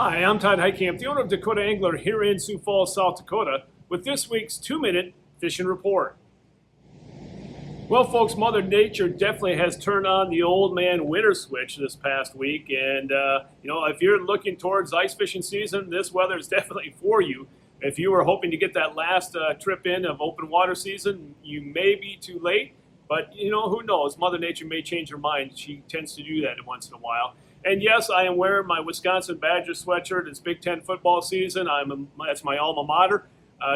Hi, I'm Todd Heitkamp, the owner of Dakota Angler here in Sioux Falls, South Dakota, with this week's 2-minute fishing report. Well, folks, Mother Nature definitely has turned on the old man winter switch this past week, and if you're looking towards ice fishing season, this weather is definitely for you. If you were hoping to get that last trip in of open water season, you may be too late, but who knows? Mother Nature may change her mind. She tends to do that once in a while. And yes, I am wearing my Wisconsin Badger sweatshirt. It's Big Ten football season. That's my alma mater,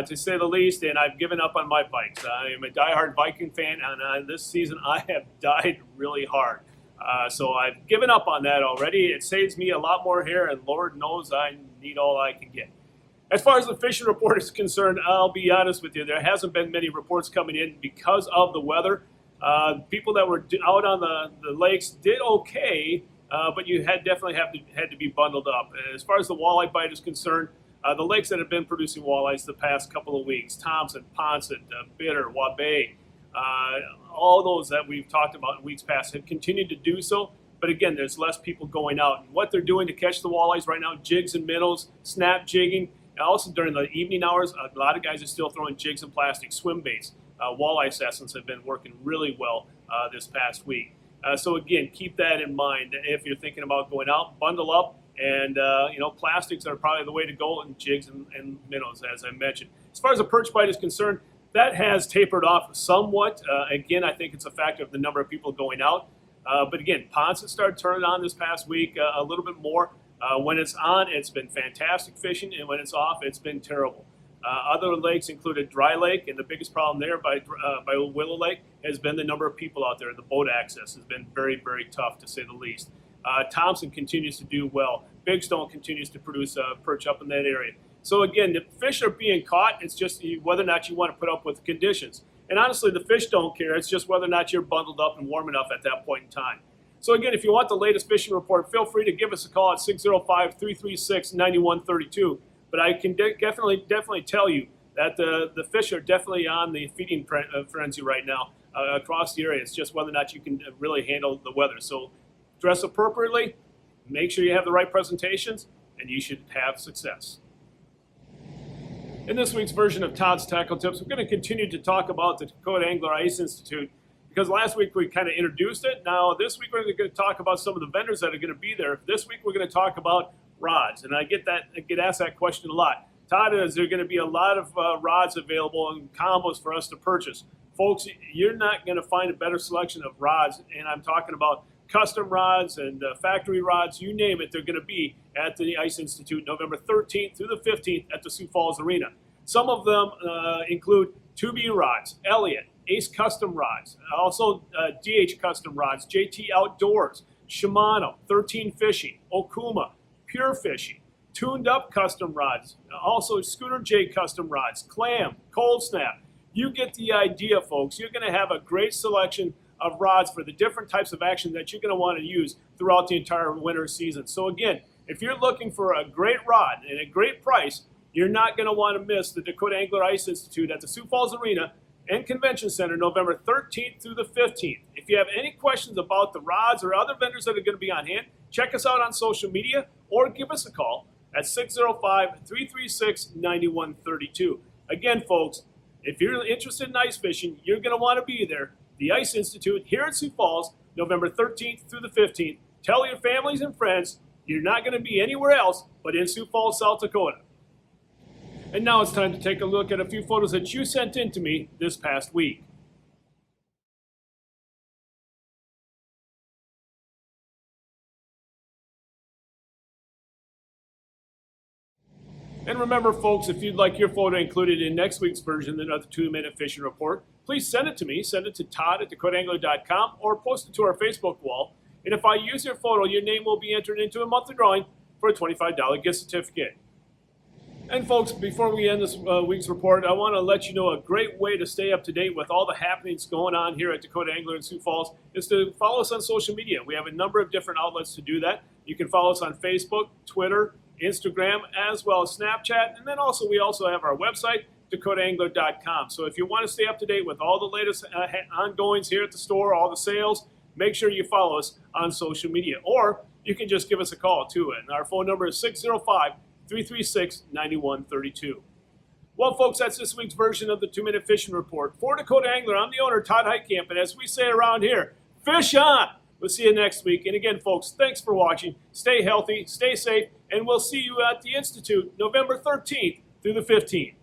to say the least, and I've given up on my bikes. I am a diehard Viking fan, and this season I have died really hard. So I've given up on that already. It saves me a lot more hair, and Lord knows I need all I can get. As far as the fishing report is concerned, I'll be honest with you, there hasn't been many reports coming in because of the weather. People that were out on the lakes did okay, but you definitely had to be bundled up. As far as the walleye bite is concerned, the lakes that have been producing walleyes the past couple of weeks, Thompson, Ponset, Bitter, Waubay, all those that we've talked about in weeks past have continued to do so. But again, there's less people going out. And what they're doing to catch the walleyes right now, jigs and minnows, snap jigging. And also during the evening hours, a lot of guys are still throwing jigs and plastic swim baits. Walleye assassins have been working really well this past week. So again, keep that in mind if you're thinking about going out. Bundle up, and plastics are probably the way to go, and jigs and minnows, as I mentioned. As far as the perch bite is concerned, that has tapered off somewhat. Again, I think it's a factor of the number of people going out. But again, ponds have started turning on this past week a little bit more. When it's on, it's been fantastic fishing, and when it's off, it's been terrible. Other lakes included Dry Lake, and the biggest problem there by Willow Lake has been the number of people out there. The boat access has been very, very tough, to say the least. Thompson continues to do well. Big Stone continues to produce perch up in that area. So again, the fish are being caught. It's just whether or not you want to put up with the conditions. And honestly, the fish don't care. It's just whether or not you're bundled up and warm enough at that point in time. So again, if you want the latest fishing report, feel free to give us a call at 605-336-9132. But I can definitely tell you that the fish are definitely on the feeding frenzy right now across the area. It's just whether or not you can really handle the weather. So dress appropriately, make sure you have the right presentations, and you should have success. In this week's version of Todd's Tackle Tips, we're going to continue to talk about the Dakota Angler Ice Institute, because last week we kind of introduced it. Now this week we're going to talk about some of the vendors that are going to be there. This week we're going to talk about rods, and I get asked that question a lot. Todd, is there going to be a lot of rods available and combos for us to purchase? Folks, you're not going to find a better selection of rods, and I'm talking about custom rods and factory rods, you name it, they're going to be at the Ice Institute November 13th through the 15th at the Sioux Falls Arena. Some of them include 2B rods, Elliott, Ace Custom rods, also DH Custom rods, JT Outdoors, Shimano, 13 Fishing, Okuma, Pure Fishing, Tuned Up Custom rods, also Scooter J Custom rods, Clam, Cold Snap. You get the idea, folks. You're going to have a great selection of rods for the different types of action that you're going to want to use throughout the entire winter season. So again, if you're looking for a great rod and a great price, you're not going to want to miss the Dakota Angler Ice Institute at the Sioux Falls Arena and Convention Center November 13th through the 15th. If you have any questions about the rods or other vendors that are going to be on hand, check us out on social media or give us a call at 605-336-9132. Again, folks, if you're interested in ice fishing, you're going to want to be there. The Ice Institute here at Sioux Falls, November 13th through the 15th. Tell your families and friends you're not going to be anywhere else but in Sioux Falls, South Dakota. And now it's time to take a look at a few photos that you sent in to me this past week. And remember, folks, if you'd like your photo included in next week's version of the 2-minute fishing report, please send it to me. Send it to Todd at DakotaAngler.com or post it to our Facebook wall. And if I use your photo, your name will be entered into a monthly drawing for a $25 gift certificate. And folks, before we end this week's report, I want to let you know a great way to stay up to date with all the happenings going on here at Dakota Angler in Sioux Falls is to follow us on social media. We have a number of different outlets to do that. You can follow us on Facebook, Twitter, Instagram, as well as Snapchat. And then we also have our website, DakotaAngler.com. So if you want to stay up to date with all the latest ongoings here at the store, all the sales, make sure you follow us on social media. Or you can just give us a call too. And our phone number is 605-336-9132. Well, folks, that's this week's version of the 2-Minute Fishing Report. For Dakota Angler, I'm the owner, Todd Heitkamp, and as we say around here, fish on! We'll see you next week. And again, folks, thanks for watching. Stay healthy, stay safe, and we'll see you at the Institute November 13th through the 15th.